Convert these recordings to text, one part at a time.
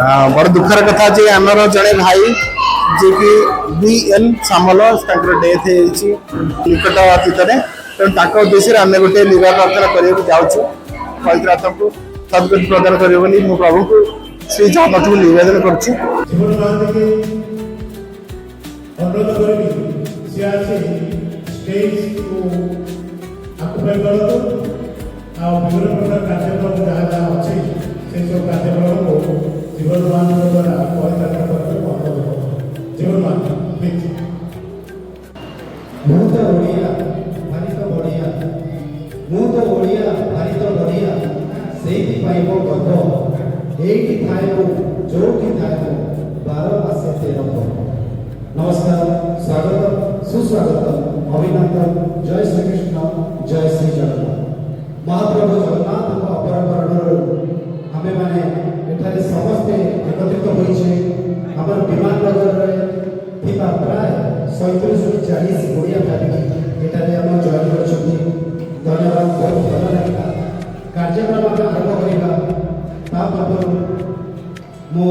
बड़ दुखर कथा जे आमर जड़े भाई जे कि BN सामल डेथ निकट अतीत तेणु उद्देश्य आम गोटे निर्वाह प्रार्थना करने जाऊँ पवित्र आत्मा को सदगति प्रदान कर प्रभु को श्री जगन्नाथ को निवेदन नमस्कार, स्वागत, सुस्वागत, अभिनंदन। जय श्री कृष्ण, जय श्री जगन्नाथ। महाप्रभु जगन्नाथ अपरकरण आमे माने एठारे समस्ते एकत्रित होइछे हमर विमान नगर थिबा प्राय 37-40 ओडिया फैमिली एठारे हम जॉइन करछथि। धन्यवाद, बहुत भल लागला। कार्यक्रम आरंभ करिबा ता पूर्व मो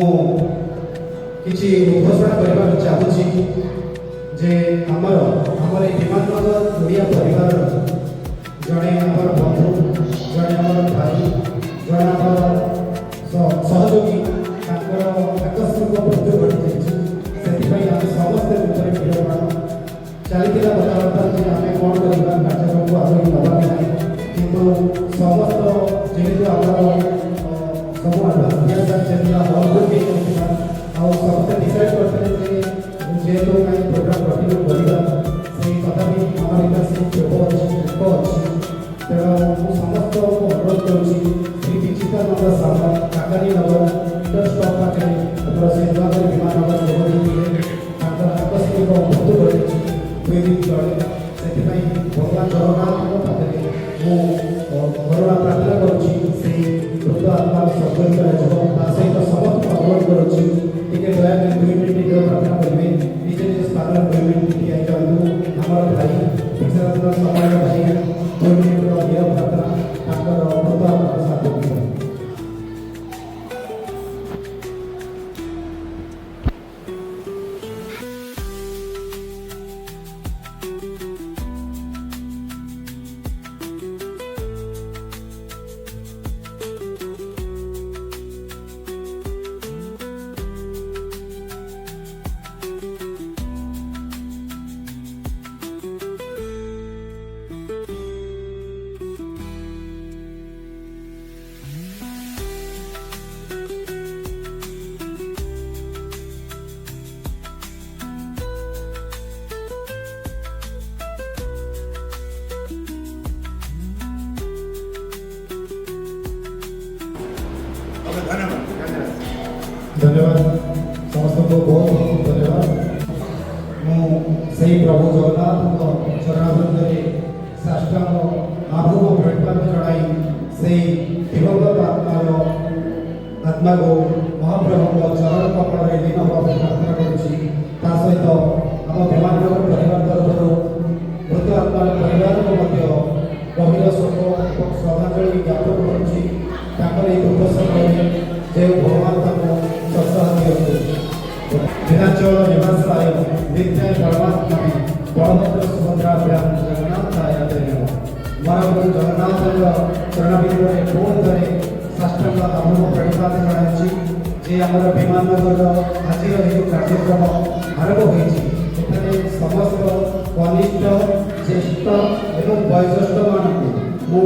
किछि घोषणा करबा चाहूछि जे हमर विमाननगर ओडिया परिवार जड़े हमर बंधु, जड़े हमर भाई, जड़े हमर सहयोगी आकस्मिक मृत्यु घटी से समस्ते भिड़ चली कथबार्ता जे आम कौन करवा कार्यक्रम को आगे नवा कि समस्त जेहेतु आम सब समस्ते डिसाइड करते जेहेतु प्रोग्राम कंटिन्यू करवा से कथा भी आम लीडरशिप अच्छी तेणु मुझे समस्त को अनुरोध करुँच श्री विचितानंद सामल काकानी नगर इंडर स्टॉप पाखे से विमान नगर जोड़ी आकस्मिक मृत्यु घटी 2 दिन तले से भगवान जगन्नाथ पाखे करुणा प्रार्थना करुँची मृत आत्मा सदगत सहित समस्त अनुरोध करुँची दया 2 मिनट प्रार्थना करेंगे निज निज स्थान 2 मिनट ठिया जातु हमारा भाई समय भाई 2 मिनट प्रार्थना मृत आत्मा साथ धन्यवाद। समस्त को बहुत बहुत धन्यवाद। मुझे प्रभु जगन्नाथ चरणावृंदे साष्टांग आभूम प्रणिपात जणाई से दिवंगत आत्मा को महाप्रभु चरण कपड़े लीन होगा प्रार्थना करुँची। सहित आम विमाननगर परिवार तरफ मृत आत्मा परिवार को गभीर शोक और श्रद्धांजलि ज्ञापन करुँची। दुख समय जे भगवान विधाचल निवासाय नित्याय परमात्मा बलभद्र सुभद्राभ्याम जगन्नाथाय महाप्रभु जगन्नाथ चरणाविंदे पुणी थे साष्टांग आभूम प्रणिपात जणाई जे आमर विमाननगर आज कार्यक्रम आरंभ होती समस्त कनिष्ठ ज्येष्ठ एवं वयोज्येष्ठ मानू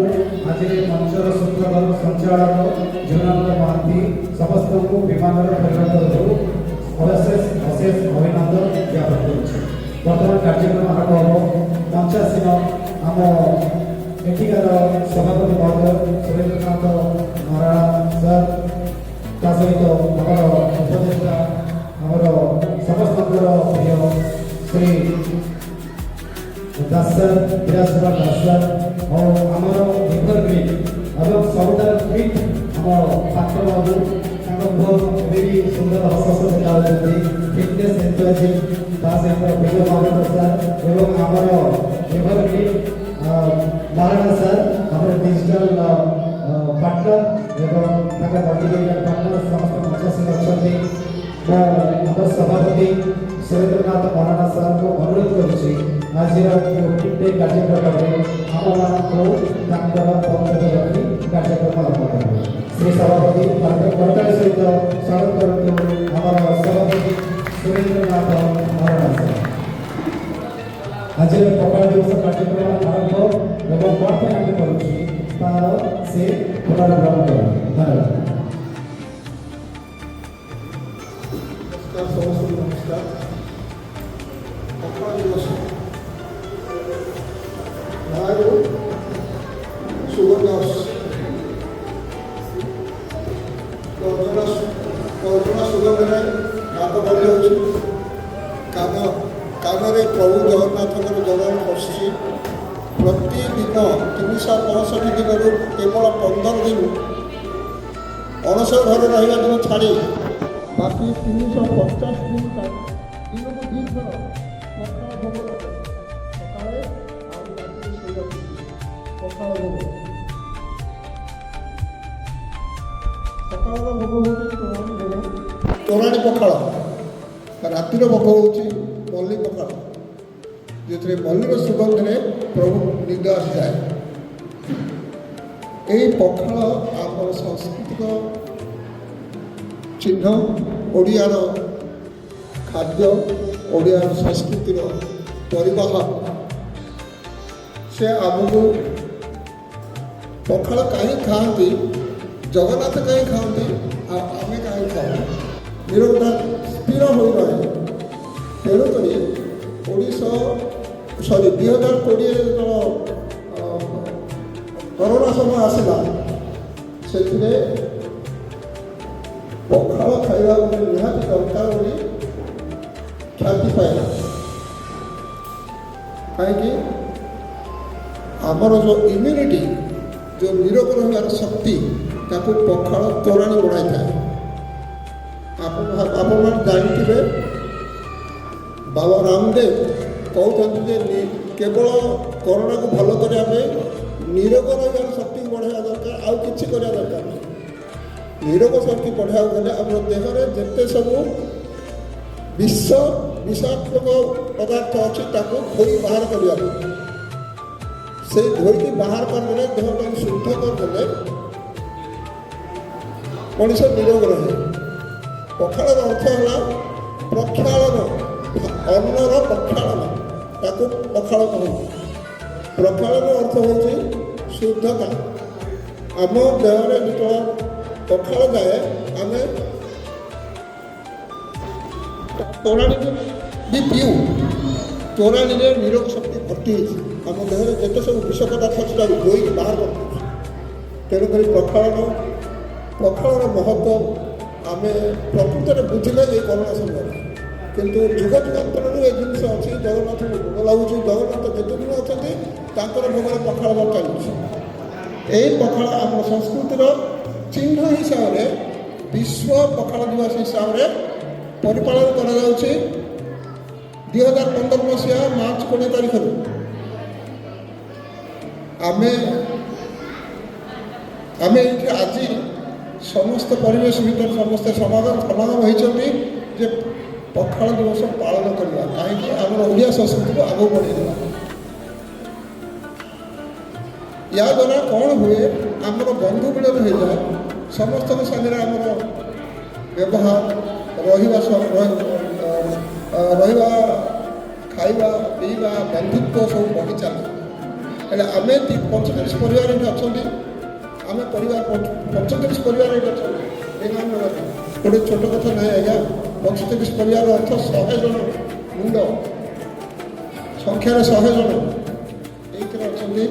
आज मंचर सूत्रधर संचालक जीवनानंद महांती समस्त को विमाननगर परिवार तरफ अशेष अभिनंदन ज्ञापन करुच्छे। बर्तमान कार्यक्रम आरंभ हम मंचासीन आम एठिकार सभापति महोदय सुरेंद्रनाथ महाराणा सर सहित आमर उपदेष्टा आमर समस्त प्रिय श्री दास सर विराज कुमार दास सर और आमर एभर ग्रीन और सबुठार फिट आम पात्र बाबू बहुत सुंदर हस देखा फिटनेस एंथुजियास्ट प्रिय महाराणा सर एवं आमर एभर ग्रीन महाराणा सर आम डिजिटल पार्टनर एवं पार्टनर समस्त मंचासीन अच्छा ସୁରେନ୍ଦ୍ରନାଥ ମହାରଣା ସାର୍ଙ୍କୁ ଅନୁରୋଧ କରୁଛି ଆଜିର ଓଟିଟି କାର୍ଯ୍ୟକ୍ରମରେ ଆମମାନଙ୍କୁ ତାଙ୍କର ବକ୍ତବ୍ୟ ରଖି କାର୍ଯ୍ୟକ୍ରମ ଆରମ୍ଭ କରିବେ। ଶ୍ରୀ ସଭାପତି କର୍ତ୍ତବ୍ୟ ସହିତ ସ୍ୱାଗତ କରନ୍ତୁ ଆମର ସଭାପତି ସୁରେନ୍ଦ୍ରନାଥ ମହାରଣା ସାର୍। ଆଜିର ପଖାଳ ଦିବସ କାର୍ଯ୍ୟକ୍ରମ ଆରମ୍ଭ ଏବଂ କ'ଣ ପାଇଁ ଆମେ କରୁଛୁ ତାର ସେ ପୁନରାବୃତ୍ତି କରନ୍ତି। ଧନ୍ୟବାଦ। ସମସ୍ତଙ୍କୁ ନମସ୍କାର। ପଖାଳ ଦିବସ ଗାଁରୁ ସୁଗନ୍ଧ କଳ୍ପନା ସୁଗନ୍ଧରେ ନାକ ବଢ଼ିଯାଉଛି। କାନରେ ପ୍ରଭୁ ଜଗନ୍ନାଥଙ୍କର ଜଗନ ବସିଛି। ପ୍ରତିଦିନ 365 ଦିନରୁ କେବଳ 15 ଦିନ ଅଣସର ଘରେ ରହିବା ଦିନ ଛାଡ଼ି ବାକି 350 ଦିନ ଦିନକୁ 2 ଥର ପଖାଳ ଭୋଗ ସକାଳେ ଆଉ ରାତିରେ ଶୋଇବାକୁ ପଖାଳ ଭୋଗ। ସକାଳର ଭୋଗ ହେଉଛି ତୋରାଣୀ ପଖାଳ, ରାତିର ଭୋଗ ହେଉଛି ମଲ୍ଲି ପଖାଳ, ଯେଉଁଥିରେ ମଲ୍ଲିର ସୁଗନ୍ଧରେ ପ୍ରଭୁ ନିଦ ଆସିଯାଏ। ଏହି ପଖାଳ ଆମର ସାଂସ୍କୃତିକ ଚିହ୍ନ, ଓଡ଼ିଆର ଖାଦ୍ୟ, ଓଡ଼ିଆର ସଂସ୍କୃତିର ପରିବାହ। ସେ ଆମକୁ ପଖାଳ କାହିଁ ଖାଆନ୍ତି, ଜଗନ୍ନାଥ କାହିଁ ଖାଆନ୍ତି ଆଉ ଆମେ କାହିଁ ଖାଉ, ନିରବତା ସ୍ଥିର ହୋଇ ରହେ। ତେଣୁକରି 2020 ଯେତେବେଳେ କରୋନା ସମୟ ଆସିଲା, ସେଥିରେ ପଖାଳ ଖାଇବା ଗୋଟେ ନିହାତି ଦରକାର ବୋଲି ଖ୍ୟାତି ପାଇଲା। କାହିଁକି ଆମର ଯେଉଁ ଇମ୍ୟୁନିଟି, ଯେଉଁ ନିରୋଗ ରହିବାର ଶକ୍ତି, ତାକୁ ପଖାଳ ତୋରାଣୀ ବଢ଼ାଇଥାଏ। ଆପଣମାନେ ଜାଣିଥିବେ ବାବା ରାମଦେବ କହୁଛନ୍ତି ଯେ କେବଳ କରୋନାକୁ ଭଲ କରିବା ପାଇଁ ନିରୋଗ ରହିବାର ଶକ୍ତିକୁ ବଢ଼ାଇବା ଦରକାର, ଆଉ କିଛି କରିବା ଦରକାର ନାହିଁ। ନିରୋଗ ଶକ୍ତି ବଢ଼ାଇବାକୁ ଗଲେ ଆମର ଦେହରେ ଯେତେ ସବୁ ବିଷାତ୍ମକ ପଦାର୍ଥ ଅଛି ତାକୁ ଧୋଇ ବାହାର କରିବାକୁ। ସେଇ ଧୋଇକି ବାହାର କରିଦେଲେ, ଦେହଟାକୁ ଶୁଦ୍ଧ କରିଦେଲେ ମଣିଷ ନିରୋଗ ରହେ। ପଖାଳର ଅର୍ଥ ହେଲା ପ୍ରକ୍ଷାଳନ, ଅନ୍ନର ପ୍ରକ୍ଷାଳନ, ତାକୁ ପଖାଳ କହନ୍ତି। ପ୍ରକ୍ଷାଳନ ଅର୍ଥ ହେଉଛି ଶୁଦ୍ଧତା। ଆମ ଦେହରେ ଯେତେବେଳେ ପଖାଳ ଯାଏ, ଆମେ ତୋରାଣୀ ବି ପିଉ। ତୋରାଣୀରେ ନିରୋଗ ଶକ୍ତି ଭର୍ତ୍ତି ହେଇଛି। ଆମ ଦେହରେ ଯେତେ ସବୁ ବିଷ ପଦାର୍ଥ ଅଛି ତାକୁ ଧୋଇକି ବାହାର କରିଦେଉଛି। ତେଣୁକରି ପଖାଳର ମହତ୍ଵ ଆମେ ପ୍ରକୃତରେ ବୁଝିଲେ ଏଇ କରୋନା ସମୟରେ। କିନ୍ତୁ ଯୁଗ ଯୁଗାନ୍ତରରୁ ଏ ଜିନିଷ ଅଛି। ଜଗନ୍ନାଥଙ୍କୁ ଭୋଗ ଲାଗୁଛି, ଜଗନ୍ନାଥ ଯେତେ ଦିନ ଅଛନ୍ତି ତାଙ୍କର ଭୋଗରେ ପଖାଳ ଚାଲୁଛି। ଏହି ପଖାଳ ଆମର ସଂସ୍କୃତିର ଚିହ୍ନ ହିସାବରେ ବିଶ୍ୱ ପଖାଳ ଦିବସ ହିସାବରେ ପରିପାଳନ କରାଯାଉଛି 2015 ମସିହା ମାର୍ଚ୍ଚ 20 ତାରିଖରୁ। ଆମେ ଏଇଠି ଆଜି ସମସ୍ତ ପରିବେଶ ଭିତରେ ସମସ୍ତେ ସମାଗମ ହୋଇଛନ୍ତି ଯେ ପଖାଳ ଦିବସ ପାଳନ କରିବା। କାହିଁକି ଆମର ଓଡ଼ିଆ ସଂସ୍କୃତିକୁ ଆଗକୁ ବଢ଼େଇଦେବା। ୟାଦ୍ୱାରା କ'ଣ ହୁଏ, ଆମର ବନ୍ଧୁ ମିଳନ ହୋଇଯାଏ। ସମସ୍ତଙ୍କ ସାଙ୍ଗରେ ଆମର ବ୍ୟବହାର, ରହିବା, ଖାଇବା, ପିଇବା, ବନ୍ଧୁତ୍ୱ ସବୁ ବଢ଼ି ଚାଲେ। ହେଲେ ଆମେ 45 ପରିବାର ଏଠି ଅଛନ୍ତି। ଆମେ 45 ପରିବାର ଏଠି ଅଛନ୍ତି। ଗୋଟେ ଛୋଟ କଥା ନାହିଁ ଆଜ୍ଞା। 45 ପରିବାର ଅର୍ଥ 100 ଜଣ ମୁଣ୍ଡ, ସଂଖ୍ୟାରେ 100 ଜଣ ଏଇଥିରେ ଅଛନ୍ତି।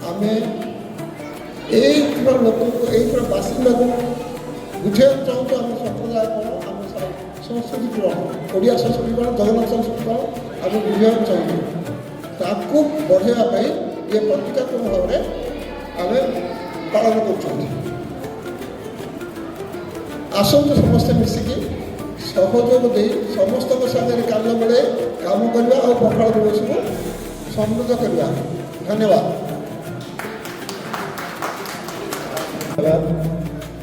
ଆମେ ଏଇଥିର ଲୋକଙ୍କୁ, ଏଇଥିର ବାସିନ୍ଦାକୁ ବୁଝେଇବାକୁ ଚାହୁଁଛୁ ଆମ ସମ୍ପ୍ରଦାୟ କ'ଣ, ଆମ ସଂସ୍କୃତି କ'ଣ, ଓଡ଼ିଆ ସଂସ୍କୃତି କ'ଣ, ଜଗନ୍ନାଥ ସଂସ୍କୃତି କ'ଣ ଆମେ ବୁଝେଇବାକୁ ଚାହୁଁଛୁ। ତାକୁ ବଢ଼େଇବା ପାଇଁ ଇଏ ପ୍ରତିକାତ୍ମକ ଭାବରେ ଆମେ ପାଳନ କରୁଛନ୍ତି। ଆସନ୍ତୁ ସମସ୍ତେ ମିଶିକି ସହଯୋଗ ଦେଇ ସମସ୍ତଙ୍କ ସାଙ୍ଗରେ କାମ ମିଳେ କାମ କରିବା ଆଉ ପଖାଳ ଦିବସକୁ ସମୃଦ୍ଧ କରିବା। ଧନ୍ୟବାଦ।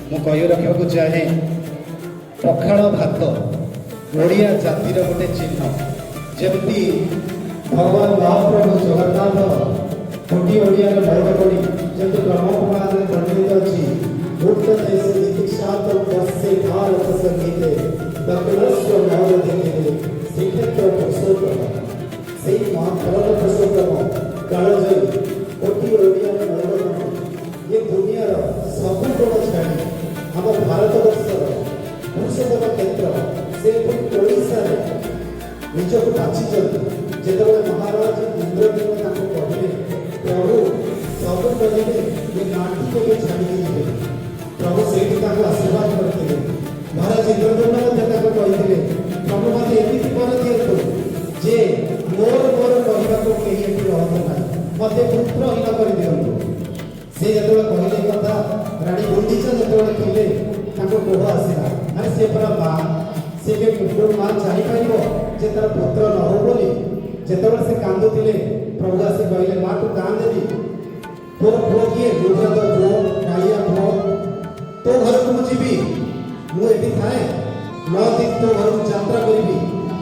ମୁଁ କହି ରଖିବାକୁ ଚାହେଁ, ପଖାଳ ଭାତ ଓଡ଼ିଆ ଜାତିର ଗୋଟେ ଚିହ୍ନ। ଯେମିତି ଭଗବାନ ମହାପ୍ରଭୁ ଜଗନ୍ନାଥ କୋଟି ଓଡ଼ିଆର ମୌଳ କରି ଯେମିତି ବ୍ରହ୍ମପୁରାଣରେ ବର୍ଣ୍ଣିତ ଅଛି, ଭୂତ ଦେଶ ଦୀକ୍ଷାତ ବର୍ଷେ ଭାରତ ସଙ୍ଗୀତେ ଦକ୍ଷିଣସ୍ୱ ମହଲ ଦେଖିଲେ ଶ୍ରୀକ୍ଷେତ୍ର ପୁରୁଷୋତ୍ତମ। ସେଇ ମହାଭାରତ ପୁରୁଷୋତ୍ତମ କାଳଜୟୀ କୋଟି ଓଡ଼ିଆର ମୌଳ କରି ଏ ଦୁନିଆର ସବୁ ଗୁଣ ଛାଡ଼ି ଆମ ଭାରତବର୍ଷର ପୁରୁଷୋତ୍ତମ କ୍ଷେତ୍ର ସେ ଓଡ଼ିଶାରେ ନିଜକୁ ବାଛିଛନ୍ତି। ଯେତେବେଳେ ମହାରାଜ ଇନ୍ଦ୍ରଦେବ ତାଙ୍କୁ କହିଲେ, ପ୍ରଭୁ ସବୁ କରିବେ ଏ ମାଟି କେବେ ଛାଡ଼ିକି ଯିବେ, ପ୍ରଭୁ ସେଇଠି ତାଙ୍କୁ ଆଶୀର୍ବାଦ କରିଥିଲେ। ମହାରାଜ ଇନ୍ଦ୍ରଦେବ ମଧ୍ୟ ତାଙ୍କୁ କହିଥିଲେ, ପ୍ରଭୁ ମୋତେ ଏମିତି ବର ଦିଅନ୍ତୁ ଯେ ମୋର କହିବାକୁ କେହି ଏଠି ରହନ୍ତୁ ନାହିଁ, ମୋତେ ପୁତ୍ରହୀନ କରିଦିଅନ୍ତୁ। ସେ ଯେତେବେଳେ କହିଲେ କଥା, ରାଣୀ ଗୁଣ୍ଡିଚା ଯେତେବେଳେ ଥିଲେ ତାଙ୍କୁ କୋହ ଆସିଲା, ଆରେ ସେ ପରା ମା, ସେ କେଉଁ ମା ଚାହିଁପାରିବ ଯେ ତାର ପୁତ୍ର ନ ହଉ ବୋଲି। ଯେତେବେଳେ ସେ କାନ୍ଦୁଥିଲେ, ପ୍ରଭୁ ଆସି କହିଲେ, ମା ତୁ କାନ୍ଦେବି, ତୋର ପୁଅ କିଏ? ଗୁଜରାଟ ପୁଅ, କାଳିଆ ପୁଅ, ତୋ ଘରକୁ ମୁଁ ଯିବି, ମୁଁ ଏଠି ଥାଏ, 9 ଦିନ ତୋ ଘରକୁ ଯାତ୍ରା କରିବି,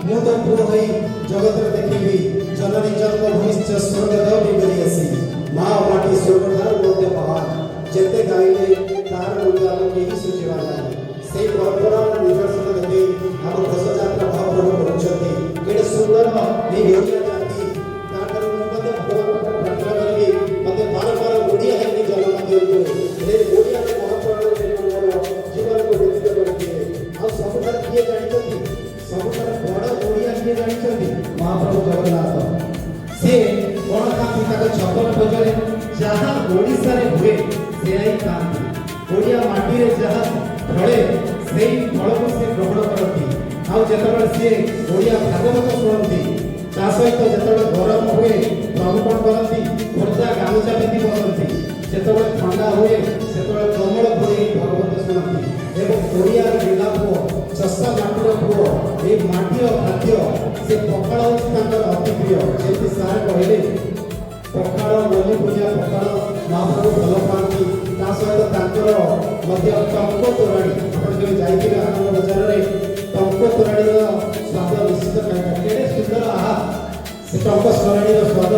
ମୁଁ ତୋ ପୁଅ ହୋଇ ଜଗତରେ ଦେଖିବି। ଜନନୀ ଜନ୍ମଭୂମିଶ୍ଚ ସ୍ୱର୍ଗଦ ବିଗଡ଼ି ଆସି, ମା ମାଟି ସ୍ୱର୍ଗଠାରୁ ମଧ୍ୟ ମହାନ, ଯେତେ ଗାଇଲେ ତାହାର ମୂଲ୍ୟ ଆମେ କେହି ଶୁଝିବା ନାହିଁ। ସେଇ ପରମ୍ପରାର ନିଦର୍ଶନ ଦେଖି ଆମ ଘୋଷଯାତ୍ରା ମହାପ୍ରଭୁ କରୁଛନ୍ତି। କେଡ଼େ ସୁନ୍ଦର ଏ ଓଡ଼ିଆ ଜାତି, ତାଠାରୁ ମୁଁ ମଧ୍ୟ ଭଗବାନଙ୍କୁ ପ୍ରାର୍ଥନା କରିବି, ମୋତେ ବାରମ୍ବାର ଓଡ଼ିଆ ହେଇକି ଜନ୍ମ ଦିଅନ୍ତୁ। ଏ ଓଡ଼ିଆର ମହାପ୍ରଭୁରେ ମୋର ଜୀବନକୁ ବ୍ୟତୀତ କରିଦିଏ। ଆଉ ସବୁଠାରୁ କିଏ ଜାଣିଛନ୍ତି, ସବୁଠାରୁ ବଡ଼ ଓଡ଼ିଆ କିଏ ଜାଣିଛନ୍ତି? ମହାପ୍ରଭୁ ଜଗନ୍ନାଥ। ସେ କ'ଣ ଖାଆନ୍ତି? ତାଙ୍କ ଛପନ ଭୋଗରେ ଯାହା ଓଡ଼ିଶାରେ ହୁଏ ସେୟା ହିଁ ଖାଆନ୍ତି। ଓଡ଼ିଆ ମାଟିରେ ଯାହା ଫଳେ ସେଇ ଫଳକୁ ସେ ଗ୍ରହଣ କରନ୍ତି। ଆଉ ଯେତେବେଳେ ସିଏ ଓଡ଼ିଆ ଭାଗବତ ଶୁଣନ୍ତି, ତା ସହିତ ଯେତେବେଳେ ଗରମ ହୁଏ ପ୍ରଭୁ କ'ଣ କରନ୍ତି? ଖୋର୍ଦ୍ଧା ଗାମୁଛା ପିନ୍ଧି ବସନ୍ତି। ଯେତେବେଳେ ଥଣ୍ଡା ହୁଏ ସେତେବେଳେ କମଳ ଘୋଡ଼େଇ ଭାଗବତ ଶୁଣନ୍ତି। ଏବଂ ଓଡ଼ିଆର ପିଲା ପୁଅ, ଚଷା ମାଟିର ପୁଅ, ଏଇ ମାଟିର ଖାଦ୍ୟ, ସେ ପଖାଳ ହେଉଛି ତାଙ୍କର ଅତି ପ୍ରିୟ। ଯେମିତି ସାର୍ କହିଲେ, ପଖାଳ ମଲ୍ଲି ପୂଜା ପଖାଳ ମହାପ୍ରଭୁ ଭଲ ପାଆନ୍ତି। ତା ସହିତ ତାଙ୍କର ମଧ୍ୟ ଟଙ୍କ ତୋରାଣୀ, ଆପଣ ଯେବେ ଯାଇଥିବେ ଆନନ୍ଦ ବଜାରରେ, ଟଙ୍କ ତୋରାଣୀର ସ୍ୱାଦ ନିଶ୍ଚିତ ଖାଇବା। କେଡ଼େ ସୁନ୍ଦର ଆହା ସେ ଟଙ୍କ ତୋରାଣୀର ସ୍ୱାଦ।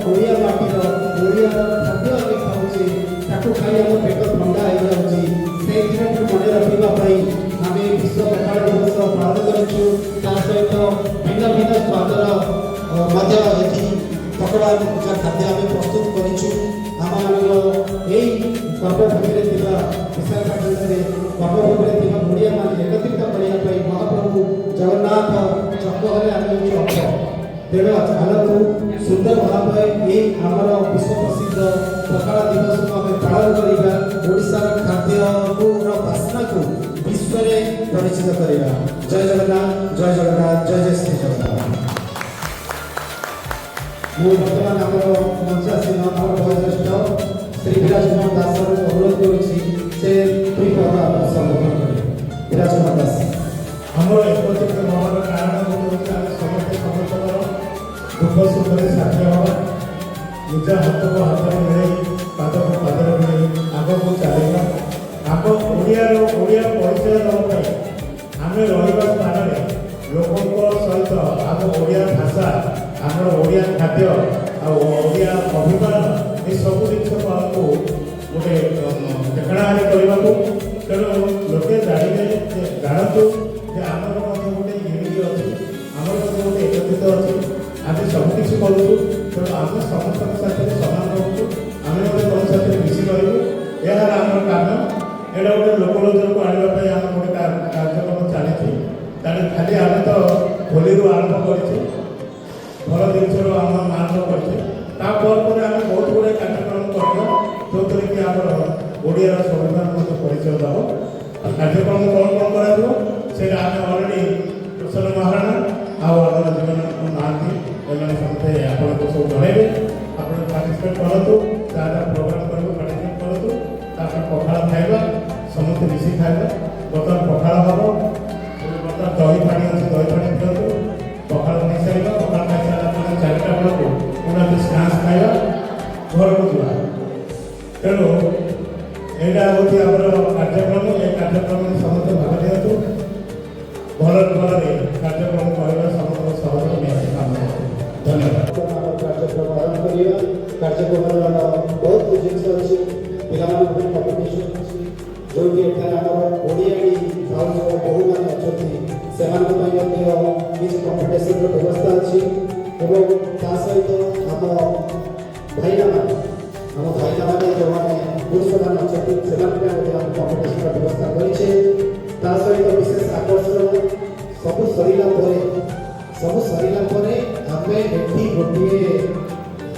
ଓଡ଼ିଆ ମାଟିର ଓଡ଼ିଆ ଖାଦ୍ୟ ଆମେ ଖାଉଛେ, ତାକୁ ଖାଇ ଆମ ପେଟ ଥଣ୍ଡା ହେଇଯାଉଛି। ସେଇଥିପାଇଁ ମନେ ରଖିବା ପାଇଁ ଆମେ ବିଶ୍ୱ ପଖାଳ ଦିବସ ପାଳନ କରୁଛୁ। ତା ସହିତ ଭିନ୍ନ ଭିନ୍ନ ସ୍ୱାଦର ମଧ୍ୟ ଏଠି ପକୋଡ଼ା ପୂଜା ଖାଦ୍ୟ ଆମେ ପ୍ରସ୍ତୁତ କରିଛୁ। ଆମମାନଙ୍କର ଏଇ ପର୍ବଭୂମିରେ ଥିବା ବିଶାଖାପାଟଣାରେ ପର୍ବଭୂମିରେ ଥିବା ଓଡ଼ିଆମାନେ ଏକତ୍ରିତ କରିବା ପାଇଁ ମହାପ୍ରଭୁ ଜଗନ୍ନାଥ ଚକ ହେଲେ ଆମେ ହେଉଛି ଅଙ୍କ। ତେଣୁ ଚାଲନ୍ତୁ ସୁନ୍ଦର ଭାବରେ ଏଇ ଆମର ବିଶ୍ୱ ପ୍ରସିଦ୍ଧ ପଖାଳ ଦିବସକୁ ଆମେ ପାଳନ କରିବା। ଓଡ଼ିଶାର ଖାଦ୍ୟର ବାସ୍ନାକୁ ବିଶ୍ୱରେ ପରିଚିତ କରିବା। ଜୟ ଜଗନ୍ନାଥ, ଜୟ ଜଗନ୍ନାଥ, ଜୟ ଜୟ ଶ୍ରୀ ଜଗନ୍ନାଥ। ମୁଁ ବର୍ତ୍ତମାନ ଆମର ମଞ୍ଚାସୀନ ଆମର ବୟୋଜ୍ୟେଷ୍ଠ ଶ୍ରୀ ବିରାଜକୁମାର ଦାସଙ୍କୁ ଅନୁରୋଧ କରୁଛି ସେ ଦୁଇ ପଦ ଆପଣ ସମ୍ବୋଧନ କରିବେ। ବିରାଜକୁମାର ଦାସ। ଆମର ଏକତ୍ରିତ ହେବାର କାରଣ ହେଉଛି ଆମେ ସମସ୍ତେ ସମସ୍ତଙ୍କର ଦୁଃଖ ସୁଖରେ ସାଥି ହେବା, ନିଜ ହାତକୁ ହାତରେ ମିଳେଇ ପାଦକୁ ପାଦରେ ମିଳେଇ ଆଗକୁ ଚାଲିବା। ଆମ ଓଡ଼ିଆ ପରିଚୟ ଦେବା ପାଇଁ ଆମେ ରହିବା ସ୍ଥାନରେ ଲୋକଙ୍କ ସହିତ ଆମ ଓଡ଼ିଆ ଭାଷା, ଆମର ଓଡ଼ିଆ ଖାଦ୍ୟ ଆଉ ଓଡ଼ିଆ ଅଭିମାନ ଏସବୁ ଜିନିଷକୁ ଆମକୁ ଗୋଟେ ଠିକଣାରେ କରିବାକୁ। ତେଣୁ ଲୋକେ ଜାଣନ୍ତୁ ଯେ ଆମର ମଧ୍ୟ ଗୋଟେ ୟୁନିଟି ଅଛି, ଆମର ମଧ୍ୟ ଗୋଟେ ଏକତ୍ରିତ ଅଛି, ଆମେ ସବୁକିଛି କରୁଛୁ। ତେଣୁ ଆମେ ସମସ୍ତଙ୍କ ସାଥିରେ ସମାନ ରହୁଛୁ, ଆମେ ମଧ୍ୟ ତମ ସାଥିରେ ମିଶି କରିବୁ। ଏହା ଆମର କାମ। ଏଇଟା ଗୋଟେ ଲୋକଲୋଚନକୁ ଆଣିବା ପାଇଁ ଆମର ଗୋଟେ କାର୍ଯ୍ୟକ୍ରମ ଚାଲିଛି। ଖାଲି ଆମେ ତ ହୋଲିରୁ ଆରମ୍ଭ କରିଛୁ, ଭଲ ଜିନିଷରୁ ଆମ ଆରମ୍ଭ କରିଛୁ। ତାପରେ ଆମେ ବହୁତ ଗୁଡ଼ିଏ କାର୍ଯ୍ୟକ୍ରମ କରିବା, ଯେଉଁଥିରେ କି ଆମର ଓଡ଼ିଆର ସଂବିଧାନ ମଧ୍ୟ ପରିଚୟ ଦେବ। କାର୍ଯ୍ୟକ୍ରମ କ'ଣ କରାଯିବ ସେଇଟା ଆମେ ଅଲରେଡ଼ି ପ୍ରସନ୍ନ ମହାରଣା ଆଉ ଆମର ଜୀବନ ମହାନ୍ତି ଏମାନେ ସମସ୍ତେ ଆପଣଙ୍କୁ ସବୁ ଜଣାଇବେ। ଆପଣ ପାର୍ଟିସିପେଟ୍ କରନ୍ତୁ, ଯାହା ପ୍ରୋଗ୍ରାମ୍ କରିବୁ ପାର୍ଟିସିପେଟ୍ କରନ୍ତୁ। ତାପରେ ପଖାଳ ଖାଇବା, ସମସ୍ତେ ମିଶି ଖାଇବା। ବର୍ତ୍ତମାନ ପଖାଳ ହେବ, ବର୍ତ୍ତମାନ ଦହି ପାଣି ଅଛି, ଦହି ପାଣି ପିଅନ୍ତୁ। ପଖାଳ ଖାଇସାରିବା, ପଖାଳ ଖାଇସାରିଲା ପରେ 4ଟା ବେଳକୁ ପୁଣି ସ୍ନାକ୍ସ ଖାଇବା, ଘରକୁ ଯିବା। ତେଣୁ ଏଇଟା ହେଉଛି ଆମର କାର୍ଯ୍ୟକ୍ରମ। ଏ କାର୍ଯ୍ୟକ୍ରମରେ ସମସ୍ତେ ଭାଗ ନିଅନ୍ତୁ, ଭଲରେ विशेष आकर्षण सब सरिला परे आमे एठी गोटे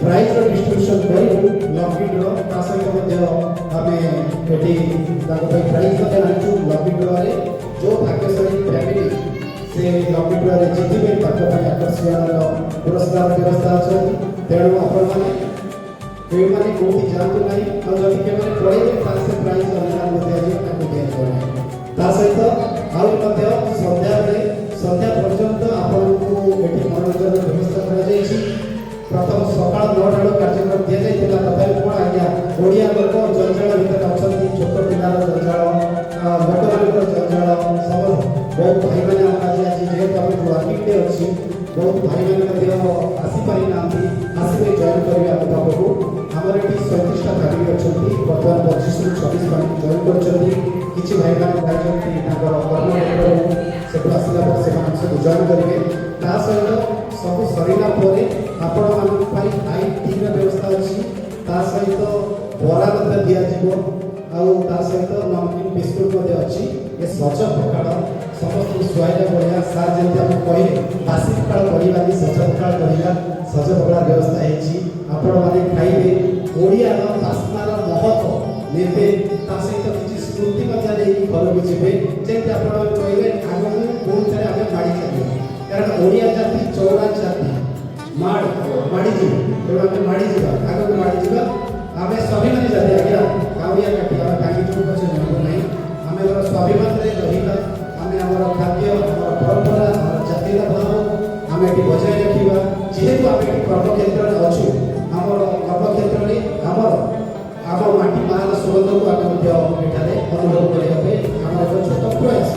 प्राइज डिस्ट्रीब्यूशन करू लकी ड्रॉ ता सहित मध्य आमे एठी ताको पे प्राइज मध्य आनछु लकी ड्रॉ रे जो भाग्यशाली फैमिली से लकी ड्रॉ रे जितिबे ताको पे आकर्षण पुरस्कार व्यवस्था अछि तेणु आपण माने कोठी जानतु नाही और जदि के माने पढेबे तासे प्राइज अनुसार मध्य जे ताको दिया ता सहित आउ मध्य संध्या पर्यंत आपको एठी मनोरंजन व्यवस्था करा जायछि प्रथम सकाळ 9 टा कार्यक्रम दिया जायतिला तथापि कोन आज्ञा ओडिया लोक जंजाळ भितर अछंती छोट पिलार जंजाळ मोटर लोक जंजाळ सब बहुत भाई माने आज जेहेतु आपण वर्किंग डे अछि बहुत भाई माने मध्य आसी पारि नांती आसीबे जॉइन करिवे आप बाबू हमर एठी 37 टा फैमिली अछंती वर्तमान 25 रु 26 माने जॉइन करछंती किछि भाई माने जायछंती ताकर कर्म सेठू आसला पर से मानस जॉइन करेंगे ता सहित सब सरिला परे आपण मान पाई खाई पीर व्यवस्था अछि ता सहित बरा मध्य दिया जीवो आउ ता सहित नमकीन बिस्कुट मध्य अछि ए सच पकाळ समस्त सुआइला बढिया सार जेंति आपण कहिले बासी पकाळ परिवानी सच पकाळ करिला सच पकाळ व्यवस्था हेछि आपण माने खाइबे ओडिया रो बासनार महत्व नेबे ता सहित किछि स्मृति मध्य देई घर बिजिबे जेंति आपण कहिले आगु कोन थरे आमे माडी चाहिए कारण ओडिया जाति चौड़ा जाति माडी जी तेणु आमे माडी जीवा आगु माडी जीवा आमे स्वाभिमानी जाति आज्ञा काविया काटी आमे काकी तो पछे नबो नाही आमे हमर स्वाभिमान रे रहिला आमे हमर खाद्य हमर परंपरा हमर जातिर भाव आमे एटी बजाय रखिबा जेहेतु आमे एटी कर्म क्षेत्र रे अछु हमर कर्म क्षेत्र रे हमर माटी माल सुगंध को आमे मध्य एठारे अनुभव करिया पे हमर एक छोट प्रयास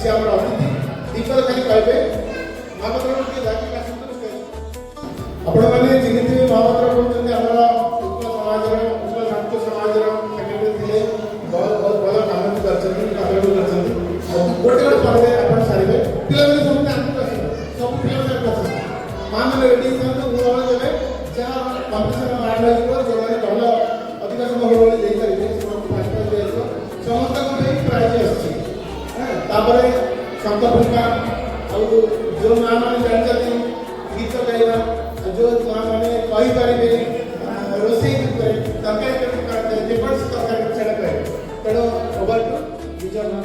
से हम अतिथि दीपक खाली कहबे महाभद्र के जाति का संतोष आपण माने जिनिति महाभद्र कहते हमर उत्कल समाज रे उत्कल शांत समाज रे सेक्रेटरी थिले बहुत बड़ा काम करछथि कार्य करछथि गोटे गोटे परे आपण सारिबे पिला माने समते आंतु आसी सब पिला माने करछथि मान रेडी करन उड़ावा देबे जहा कॉम्पिटिशन में आड हो जो माने भलो अधिक समय होले देई करिवे समस्त फास्ट फास्ट देइबो समस्त को देई प्राइज आछि तापरे शब्द भूमिका और जो माँ मैंने जानते गीत गाइबा जो माँ मैंने कही पारे रोषे तरकारी करते जेपस तरकारी सेटा करे तेणु ओवर टू विजय माँ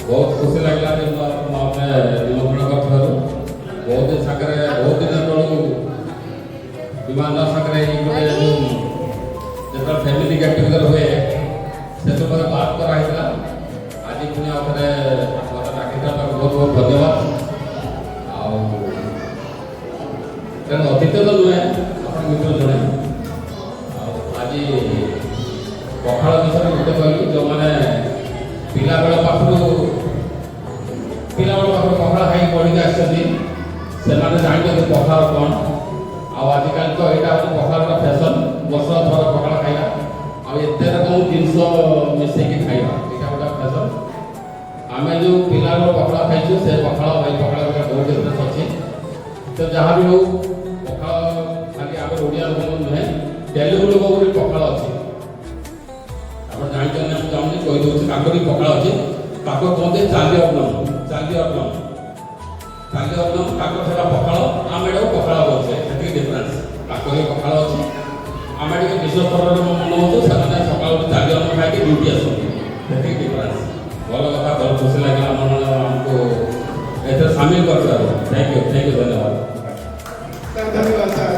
बहुत खुशी लगला जब आपने निमंत्रण करथारु बहुत दिन सागरे बहुत दिन तळु विमान सागरे गोटे जेता फैमिली गेट टुगेदर हुए से तो बात करा हिला आज पुणे आपने मत डाकिता बहुत बहुत धन्यवाद तेणु अतीत तो नुहे आप मित्र जड़े आज पखाड़ विषय गोटे कहलु जो मैंने पिला बेल पाखु पखाड़ खाई पढ़ी आसते जानते पखाड़ कौन आजिकल तो यहाँ हूँ पखाड़ फैशन वर्ष थर पखाड़ खाଇବା आते रकम जिन मिसेक खाଇବା यहाँ गोटे फैशन आम जो पिला पखाड़ खाई से पखाड़ भाई पखाड़ बहुत डिफरेन्स अच्छे तो जहाँ भी हो पखाड़ खाली आम ओडिया लोक नुहे तेलुगु लोक भी पखाड़ अच्छे आप जानते हैं चाहूँगी कहीदे ताक भी पखाड़ अच्छे ताक कहते चाली अग्नम ताक से पखाड़ आम एटा पखाड़ बोलते से डिफरेन्स ताक भी पखाड़ अच्छे आम टे विश्व स्तर में मन हो सका चाली अन्न खाई ड्यूटी आसती डिफरेन्स भल कथा बहुत खुशी लगे आमको एथे सामिल कर थैंक यू धन्यवाद धन्यवाद सर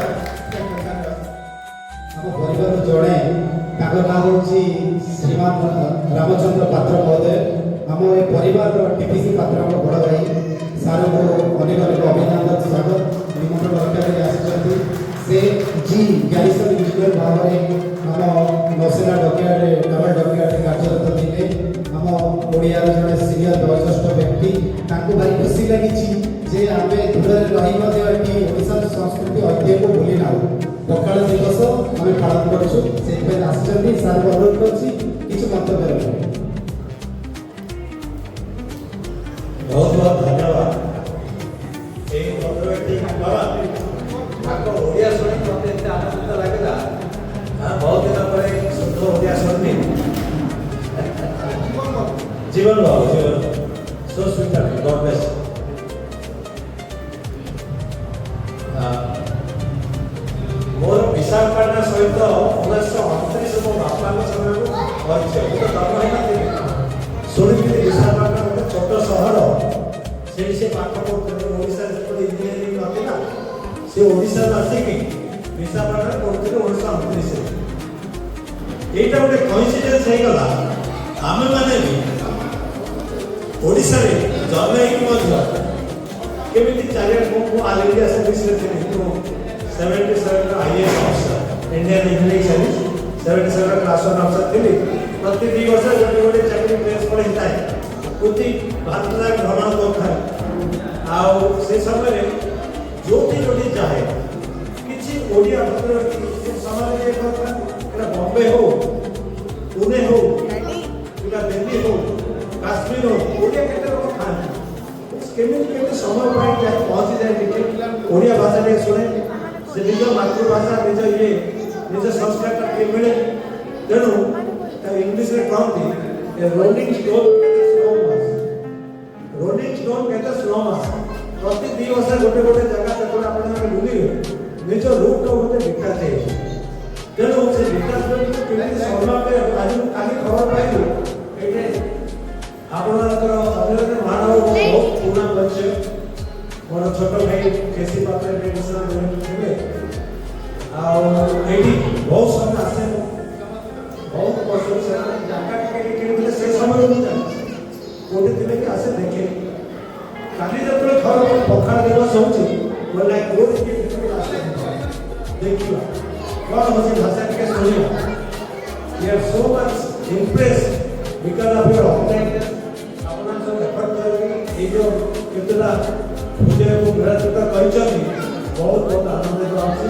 हम परिवार जड़े ताकर नाम होची श्रीमान रामचंद्र पात्र महोदय हम ए परिवार टीपीसी पात्र हम बड़ भाई सार को अनेक अनेक अभिनंदन स्वागत निमंत्रण रक्षा आसी से जी ग्यारिसन इंजीनियर भाव में हम नौसेना डॉकयार्ड नावल डॉकयार्ड कार्यरत थे हम ओडिया जड़े सीनियर वरिष्ठ व्यक्ति ताको भारी खुशी लगी जे आमे दूर रही ओडिशा संस्कृति ऐतिह्य को भूली ना पखाड़ दिवस आम पालन करूँ से आसछन्ती सार को अनुरोध करछि किछु मंतव्य रखिए बहुत बहुत धन्यवाद এই পত্রটি দ্বারা आपको ओडिया शुणी मत आनंदित लगे बहुत दिन पर शुद्ध ओडिया शुणी जीवन बाबू जीवन सो स्वीट गॉड ब्लेस मोर विशाखापाटना सहित 1938 मो बापा समय परिचय तो जन्म होना शुणी विशाखापाटना गोटे छोट सहर से पाठ पढ़ुते ओडिशा इंजीनियरिंग नथिला से ओडिशा आसिकी विशाखापाटना पढ़ुते 1939 एटा गोटे कोइन्सिडेंस हो गला आमे माने भी ओडिशा रे जन्म होइकी केमिति चारिया को ऑल इंडिया सर्विस रे थे 77 IAS officer Indian engineering service 77 class 1 officer थे प्रति 2 वर्ष गोटे गोटे चाकरी प्लेस पर हिता है उति भारत भ्रमण करता आउ से समय रे जोटी जोटी चाहे किछि ओडिया पत्र समय रे करता एटा बॉम्बे हो पुणे हो या दिल्ली हो काश्मीर हो ओडिया केते लोग खान केमिति समय पाई जाए पहुंची जाए टिके ओडिया भाषा रे सुने से निज मातृभाषा निज ये निज संस्कार के मिले तेणु इंग्लिश रे कहती रोलिंग स्टोन कहते स्लो मास प्रति 2 वर्ष गोटे गोटे जगह तक आपण बुलिए निज रूट को होते विकास है तेणु से विकास को केमिति सम्मान पे आज काली खबर पाइलु एटे आपनकर अभिनंदन मानव बहुत पूर्ण बच्चे मोर छोट भाई केसी पात्र बेगुसरा थे आ एटी बहुत समय आसे बहुत वर्ष से जगह के से समय गोटे दिन के आसे देखे काली जब थर पखाड़ दिवस होची बोला कोड के आसे देखियो कौन होची भाषा के सुनियो we are so much impressed because of your online अपना जो एफर्ट करके ये जो कितना मुझे वो ग्रहता कहते बहुत बहुत आनंद आसी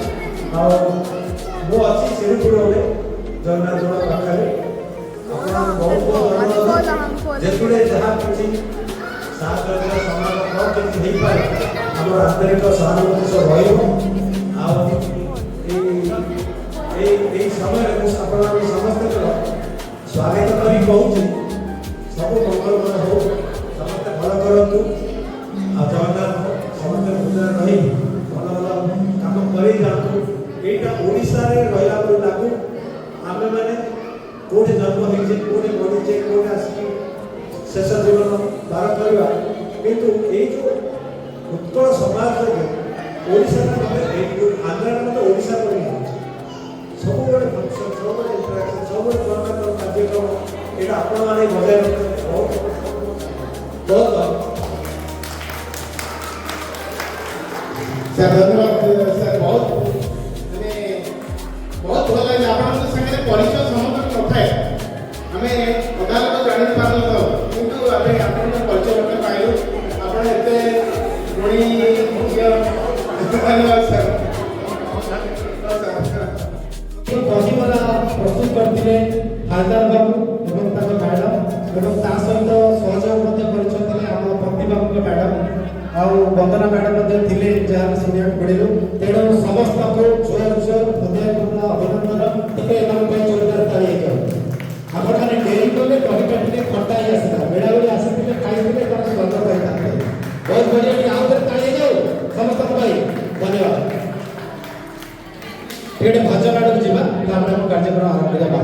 मो अच्छी सिरीपुर जगन्नाथ पाखे बहुत बहुत जेतुड़े जहाँ किसी साहय समाज किसी हो पाए आम आंतरिक सहानुभूति सब रही समय समस्त स्वागत करी कहूँ सब मंगलमय हो समस्त भल करूँ जगन्नाथ समस्त भूषण रही भल भल कम कर जातु यहाँ ओडिशा रे रहा लागू आमे मैंने कोठे जन्म होइछे कोठे बढ़ीचे कोठे आसी शेष जीवन पार करवा किंतु ए जो उत्कल समाज रे ओडिशा रे आंध्र रे ओडिशा परि सब बड़े फंक्शन सब बड़े इंटरेक्शन सब बड़े प्रकार कार्यक्रम एटा आपण माने बजाय बहुत बहुत सर धन्यवाद सर बहुत बहुत भल लगे आपन संगे परिचय समस्त नथाए आमे अदालत जानि पारल तो किंतु आमे आपन परिचय करते पाइलु आपन एते गुणी मुख्य धन्यवाद सर प्रतिमाला प्रस्तुत करथिले हालदार बाबू एवं ताको मैडम एवं ता सहित सहयोग मध्य परिचय हम प्रतिभा बाबू मैडम आउ वंदना मैडम मध्ये थिले जहाँ सुनिया पड़िलु तेणु समस्त को जोर जोर हृदयपूर्ण अभिनंदन टिके एमन पे जोरदार ताली दियो आपण माने डेरी कोले कहि कटिले खटाई आसला बेडा बेडा आसीले खाइले तर स्वर्ग पाइता बहुत बढ़िया आउ तर ताली दियो समस्त भाई धन्यवाद एडे भजन आडक जीवा तापर कार्यक्रम आरंभ करबा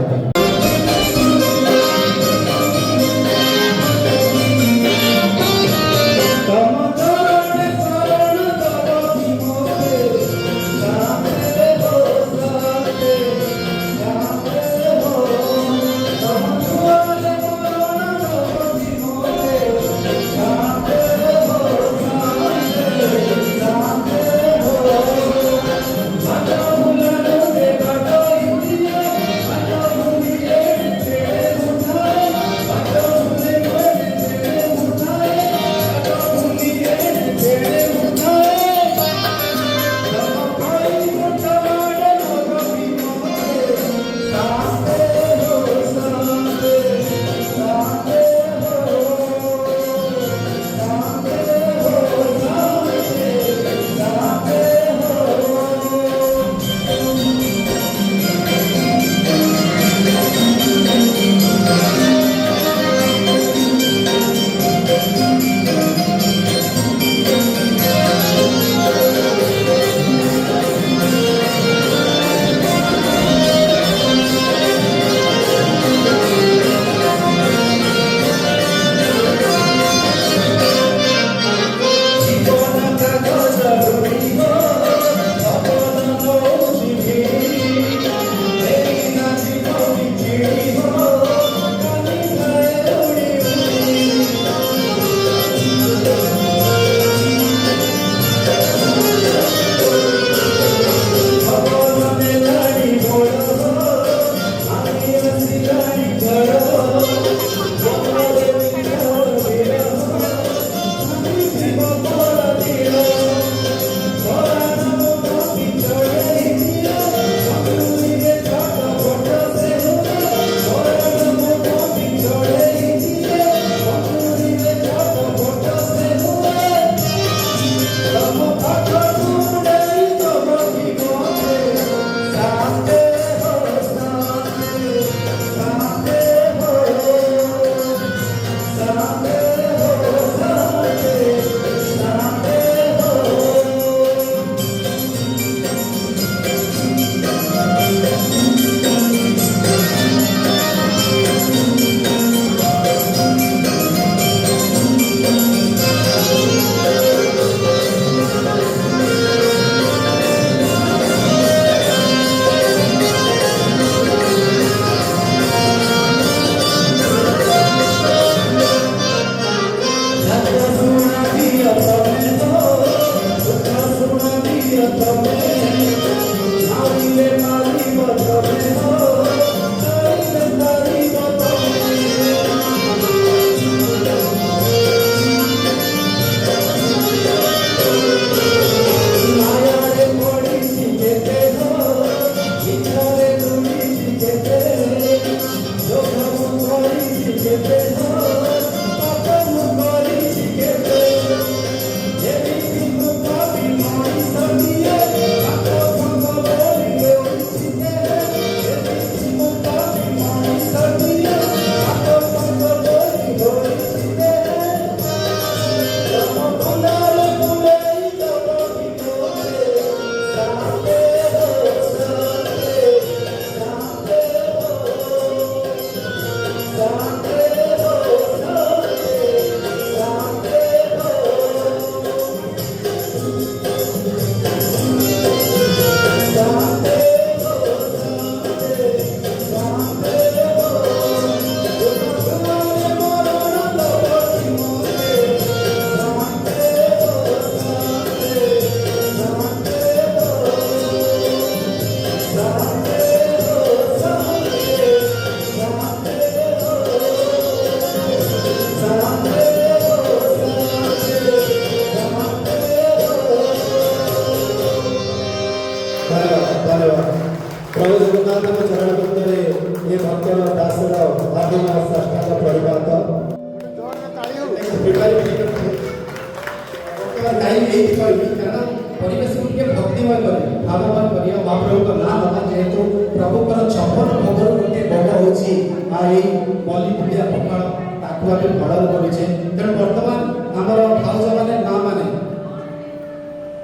ଓଡ଼ିଆ ପଖାଳ ତାକୁ ଆମେ ଫଳରେ କରିଛେ। ତେଣୁ ବର୍ତ୍ତମାନ ଆମର ଭାଉଜମାନେ ନାଁ ମାନେ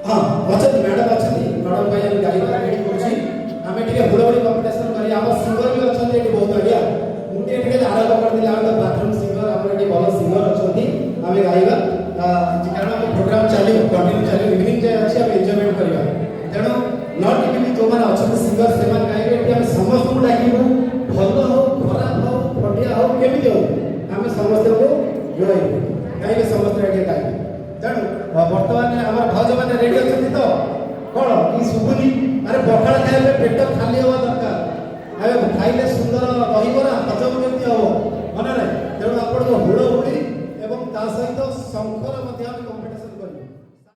ହଁ ଅଛନ୍ତି, ମ୍ୟାଡ଼ାମ୍ ଅଛନ୍ତି, ମ୍ୟାଡ଼ାମ୍ ପାଇଁ ଆମେ ଗାଇବା ରେଡ଼ି କରୁଛି। ଆମେ ଟିକେ ହୁଡ଼ହୁଡ଼ି କମ୍ପିଟିସନ୍ କରି ଆମ ସିଙ୍ଗର ବି ଅଛନ୍ତି ଏଠି ବହୁତ ଆଜ୍ଞା। ମୁଁ ଟିକେ ଆରମ୍ଭ କରିଥିଲି, ଆମେ ତ ବାଥରୁମ୍ ସିଙ୍ଗର, ଆମର ଏଠି ଭଲ ସିଙ୍ଗର ଅଛନ୍ତି। ଆମେ ଗାଇବା କାରଣ ଆମ ପ୍ରୋଗ୍ରାମ୍ ଚାଲିବ, କଣ୍ଟିନ୍ୟୁ ଚାଲିବ, ଇଭିନିଂ ଯାଏ ଅଛି, ଆମେ ଏନ୍ଜୟମେଣ୍ଟ କରିବା। ତେଣୁ ନଟ୍ ଇଭିନିଂ ଯେଉଁମାନେ ଅଛନ୍ତି ସିଙ୍ଗର ସେମାନେ ଗାଇବେ। ଏଠି ଆମେ ସମସ୍ତଙ୍କୁ ଡାକିବୁ, ଭଲ ହଉ ଖରାପ ହଉ ଫଟିଆ ହଉ କେମିତି ହଉ ଆମେ ସମସ୍ତଙ୍କୁ ଜଣାଇବୁ, ଗାଇବେ ସମସ୍ତେ ଏଠି ଗାଇବେ। ତେଣୁ ବର୍ତ୍ତମାନ ଆମର ଭାଉଜମାନେ ରେଡ଼ି ଅଛନ୍ତି ତ? କ'ଣ କି ଶୁଭୁନି? ଆରେ ପଖାଳ ଖାଇବା ପେଟ ଖାଲି ହେବା ଦରକାର। ଆମେ ଖାଇଲେ ସୁନ୍ଦର ଦହିବରା ହଜମ କେମିତି ହବ ମନେ ନାହିଁ। ତେଣୁ ଆପଣଙ୍କ ହୁଡ଼ହୁଡ଼ି ଏବଂ ତା ସହିତ ଶଙ୍ଖର ମଧ୍ୟ ଆମେ କମ୍ପିଟିସନ୍